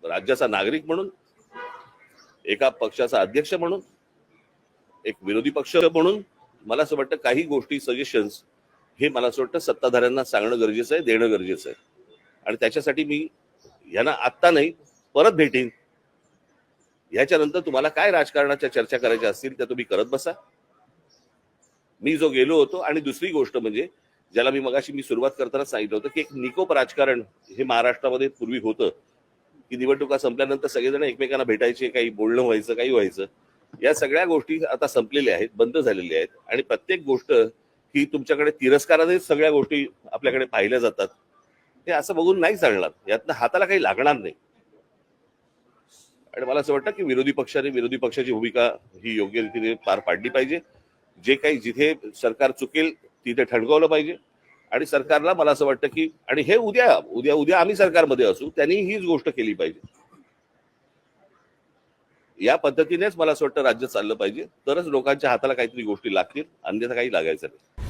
राज्याचा नागरिक म्हणून, एका पक्षाचा अध्यक्ष म्हणून, एक विरोधी पक्ष म्हणून मला असं वाटतं काही गोष्टी सजेशन्स हे मला असं वाटतं सत्ताधाऱ्यांना सांगणं गरजेचं आहे, देणं गरजेचं आहे. आणि त्याच्यासाठी मी यांना आत्ता नाही परत भेटीन. याच्यानंतर तुम्हाला काय राजकारणाच्या चर्चा करायच्या असतील त्या तुम्ही करत बसा. मी जो गेलो होतो. आणि दुसरी गोष्ट म्हणजे ज्याला मी सुरुवात करताना सांगितलं होतं की एक निकोप राजकारण हे महाराष्ट्रामध्ये पूर्वी होतं की निवडणुका संपल्यानंतर सगळेजण एकमेकांना भेटायचे, काही बोलणं व्हायचं, काही व्हायचं. या सगळ्या गोष्टी आता संपलेल्या आहेत, बंद झालेल्या आहेत. आणि प्रत्येक गोष्ट ही तुमच्याकडे तिरस्कारानेच सगळ्या गोष्टी आपल्याकडे पाहिल्या जातात. हे असं बघून नाही चालणार, यातनं हाताला काही लागणार नाही. आणि मला असं वाटतं की विरोधी पक्षाची भूमिका ही योग्य रीतीने पार पाडली पाहिजे. जे काही जिथे सरकार चुकेल तिथे ठणकावलं पाहिजे. आणि सरकारला मला असं वाटतं की आणि हे उद्या उद्या उद्या आम्ही सरकारमध्ये असू त्यांनी हीच गोष्ट केली पाहिजे. या पद्धतीनेच मला असं वाटतं राज्य चाललं पाहिजे, तरच लोकांच्या हाताला काहीतरी गोष्टी लागतील, अन्यथा काही लागायचं नाही.